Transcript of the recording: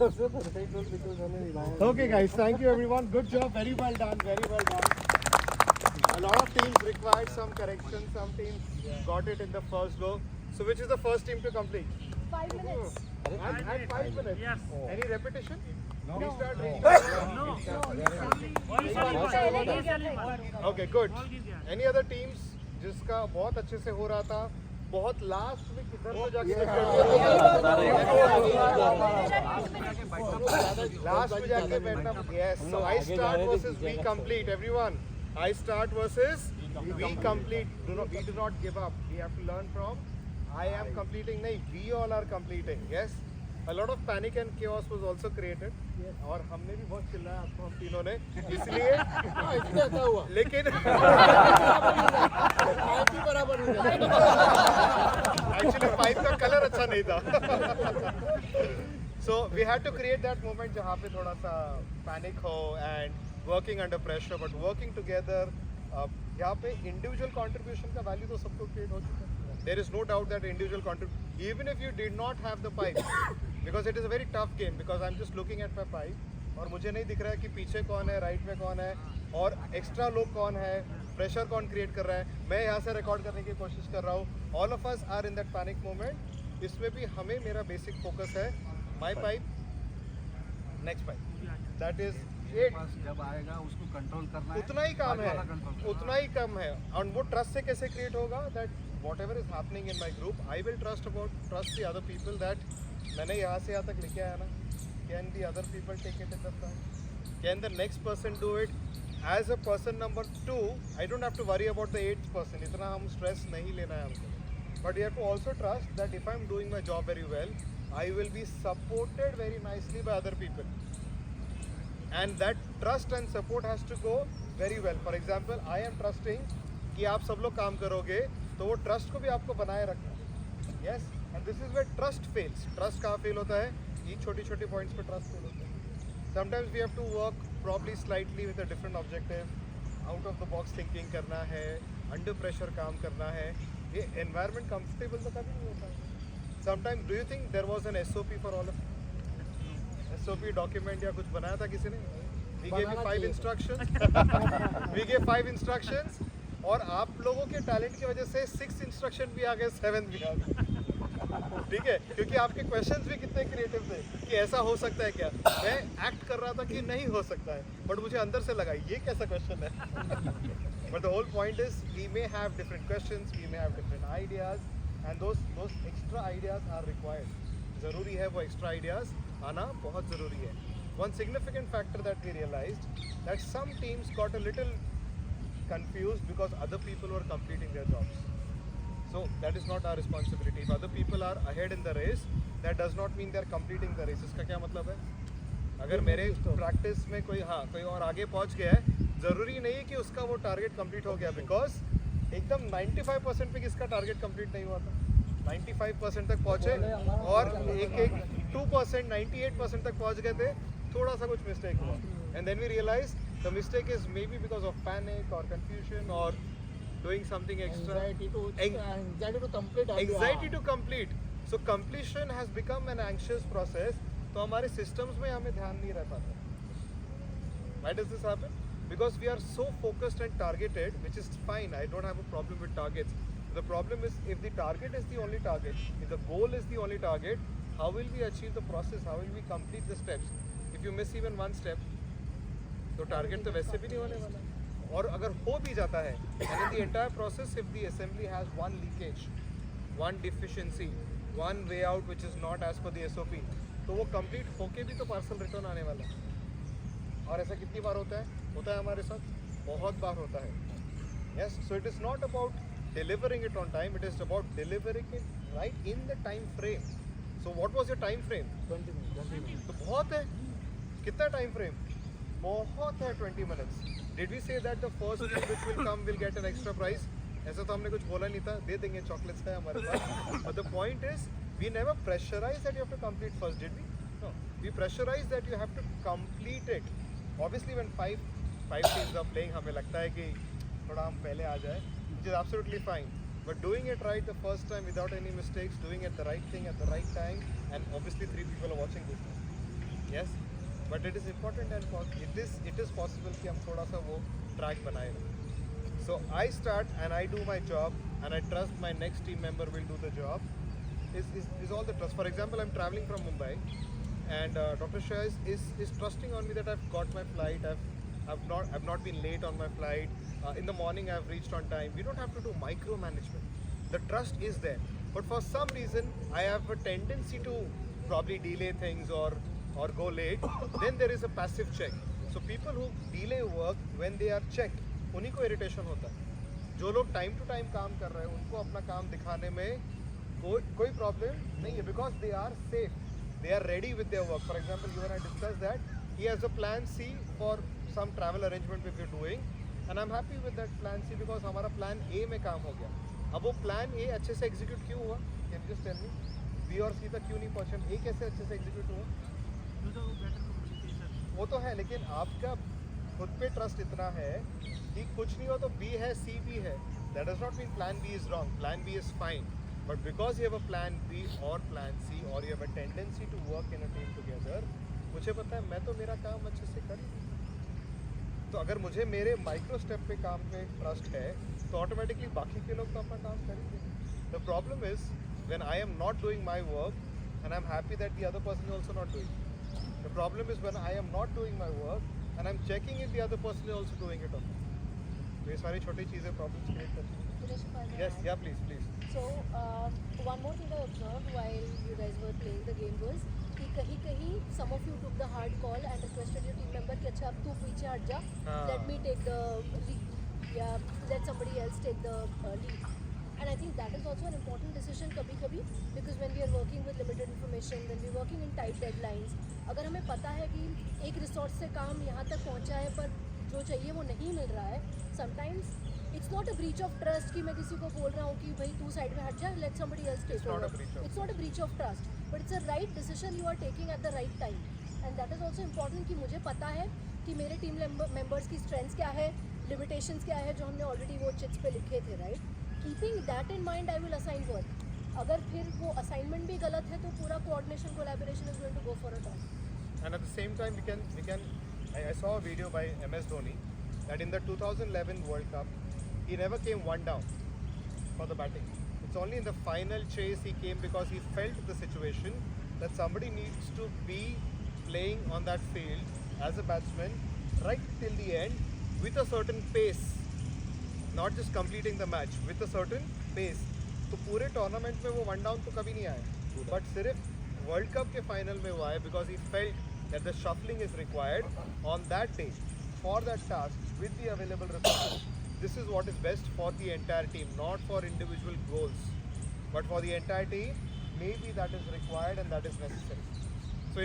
Okay, guys, thank you everyone. Good job, very well done, very well done. A lot of teams required some correction. Some teams got it in the first go. So, which is the first team to complete? 5 minutes. At 5 minutes. Yes. Any repetition? No. Restart. No. Okay, good. Any other teams जिसका बहुत अच्छे से हो रहा था, बहुत last में किधर को जाके लास्ट में जाके बैठना. Yes. So I start versus we complete. Everyone. I start versus we complete. We do not give up. We have to learn from. I am completing. नहीं, we all are completing. Yes. A lot of panic and chaos was also created. और हमने भी बहुत चिल्लाया आपको, हम तीनों ने, इसलिए लेकिन एक्चुअली पाइप का कलर अच्छा नहीं था. So we had to create that moment जहाँ पे थोड़ा सा panic हो and working under pressure, but working together. यहाँ पे individual contribution का value तो सबको create हो चुका है. There is no doubt that individual contribution, even if you did not have the pipe, because it is a very tough game, because I'm just looking at my pipe और मुझे नहीं दिख रहा है कि पीछे कौन है, राइट में कौन है और एक्स्ट्रा लोग कौन है, प्रेशर कौन क्रिएट कर रहा है. मैं यहाँ से रिकॉर्ड करने की कोशिश कर रहा हूँ. All of us are in that panic moment. इसमें भी हमें, मेरा बेसिक फोकस है my pipe, next pipe, that is it. जब आएगा उसको कंट्रोल करना है, उतना ही काम है, उतना ही कम है. और वो ट्रस्ट से कैसे क्रिएट होगा, that whatever is happening in my group, I will trust the other people that मैंने यहाँ से यहाँ तक लेके आया ना. Can the other people take it in the front? Can the next person do it? As a person number 2, I don't have to worry about the 8th person. इतना हम stress नहीं लेना है हमको. But you have to also trust that if I'm doing my job very well, I will be supported very nicely by other people. And that trust and support has to go very well. For example, I am trusting कि आप सब लोग काम करोगे, तो वो trust को भी आपको बनाए रखना है. Yes, and this is where trust fails. Trust कहाँ फेल होता है? ये छोटी छोटी पॉइंट्स पे ट्रस्ट फेल होता है. Sometimes we have to work probably slightly with a different objective. Out of the box thinking करना है, अंडर प्रेशर काम करना है. ये एनवायरनमेंट कंफर्टेबल तो कभी नहीं होता है. Sometimes do you think there was an SOP for all of SOP document या कुछ बनाया था किसी ने? We gave you 5 instructions. We gave 5 instructions और आप लोगों के टैलेंट की वजह से 6 इंस्ट्रक्शन भी आ गए, 7th भी आ गए. ठीक है, क्योंकि आपके क्वेश्चंस भी कितने क्रिएटिव थे कि ऐसा हो सकता है क्या. मैं एक्ट कर रहा था कि नहीं हो सकता है, बट मुझे अंदर से लगा ये कैसा क्वेश्चन है. But the whole point is we may have different questions, we may have different ideas and those extra ideas are required. ज़रूरी है वो एक्स्ट्रा आइडियाज आना, बहुत ज़रूरी है. One significant factor that we realised that some teams got a little confused because other people were completing their jobs. So that is not our responsibility. If other people are ahead in the race, that does not mean they are completing the race. इसका क्या मतलब है? अगर मेरे practice में कोई और आगे पहुंच गया है, ज़रूरी नहीं है कि उसका वो टारगेट कंप्लीट हो गया. बिकॉज एकदम 95% पे किसका टारगेट कंप्लीट नहीं हुआ था. 95% तक पहुंचे और एक 2% 98% तक पहुंच गए थे. थोड़ा सा कुछ मिस्टेक हुआ and then we realized the mistake is maybe because of panic or confusion or doing something extra. Anxiety to complete. So completion has become an anxious process. तो हमारे systems में हमें ध्यान नहीं रह पाता. Why does this happen? Because we are so focused and targeted, which is fine. I don't have a problem with targets. The problem is if the target is the only target, if the goal is the only target, how will we achieve the process? How will we complete the steps? If you miss even one step, तो target तो वैसे भी नहीं होने वाला. और अगर हो भी जाता है, and in the entire process, if the assembly has one leakage, one deficiency, one way out which is not as per the SOP, तो वो कंप्लीट होके भी तो पार्सल रिटर्न आने वाला है. और ऐसा कितनी बार होता है हमारे साथ? बहुत बार होता है. Yes, so it is not about delivering it on time, it is about delivering it right in the time frame. So what was your time frame? 20 minutes. तो बहुत है. कितना टाइम फ्रेम? बहुत है 20 minutes. Did we say that the first group which will come will get an extra prize? ऐसा तो हमने कुछ बोला नहीं था. दे देंगे, चॉकलेट्स है हमारे पास. But the point is, we never pressurized that you have to complete first, did we? No. We pressurized that you have to complete it. Obviously, when five teams are playing, हमें लगता है कि थोड़ा हम पहले आ जाए, which is absolutely fine. But doing it right the first time without any mistakes, doing it the right thing at the right time, and obviously 3 people are watching this. yes, but it is important and it is possible कि हम थोड़ा सा वो track बनाए. So I start and I do my job and I trust my next team member will do the job. Is all the trust. For example, I'm traveling from Mumbai and Dr. Shah is trusting on me that I've got my flight. I've not been late on my flight. In the morning I've reached on time. We don't have to do micromanagement. The trust is there. But for some reason I have a tendency to probably delay things or go late. Then there is a passive check. So people who delay work when they are checked, उन्हीं को irritation होता है. जो लोग time to time काम कर रहे हैं उनको अपना काम दिखाने में कोई problem नहीं है because they are safe. They are ready with their work. For example, you and I discussed that he has a plan C for some travel arrangement which we're doing and I'm happy with that plan C because हमारा plan A में काम हो गया. अब वो plan A अच्छे से execute क्यों हुआ? Can you just tell me? B और C तक क्यों नहीं पहुँचे? A कैसे अच्छे से execute हुआ? वो तो है लेकिन आपका खुद पे ट्रस्ट इतना है कि कुछ नहीं हो तो B है C भी है. That does not mean plan B is wrong. Plan B is fine. But because you have a plan B or plan C or you have a tendency to work in a team together, मुझे पता है मैं तो मेरा काम अच्छे से कर तो अगर मुझे मेरे माइक्रो स्टेप पे काम पे ट्रस्ट है तो ऑटोमेटिकली बाकी के लोग तो अपना काम करेंगे. The problem is when I am not doing my work and I am happy that the other person is also not doing. The problem is when I am not doing my work and I am checking if the other person is also doing it. तो ये सारी छोटी चीज़ें problems create करती हैं. Yes, yeah, please. So, one more thing I observed while you guys were playing the game was कि कहीं some of you took the hard call and requested your team member कि अच्छा अब तू पीछे हट जा, let me take the lead या let somebody else take the lead. And I think that is also an important decision कभी because when we are working with limited information, when we are working in tight deadlines, अगर हमें पता है कि एक resource से काम यहाँ तक पहुँचा है पर जो चाहिए वो नहीं मिल रहा है, sometimes it's not a breach of trust कि मैं किसी को बोल रहा हूँ कि भाई तू साइड में हट जा, let somebody else take over. It's not a breach of trust, but it's a right decision you are taking at the right time. And that is also important कि मुझे पता है कि मेरे टीम मेंबर्स की स्ट्रेंथ्स क्या है, limitations क्या है, जो हमने ऑलरेडी वो चिट्स पे लिखे थे, right. Keeping that in mind I will assign work. अगर फिर वो असाइनमेंट भी गलत है तो पूरा coordination collaboration is going to go for a toss. And at the same time, we can. I saw a video by MS Dhoni that in the 2011 World Cup, he never came one down for the batting. It's only in the final chase he came because he felt the situation that somebody needs to be playing on that field as a batsman right till the end with a certain pace, not just completing the match with a certain pace. तो पूरे tournament में वो one down तो कभी नहीं आया, but सिर्फ world cup के फाइनल में हुआ है because he felt that the shuffling is required on that day for that task with the available resources. This is what is best for the entire team, not for individual goals, but for the entire team. Maybe that is required and that is necessary. So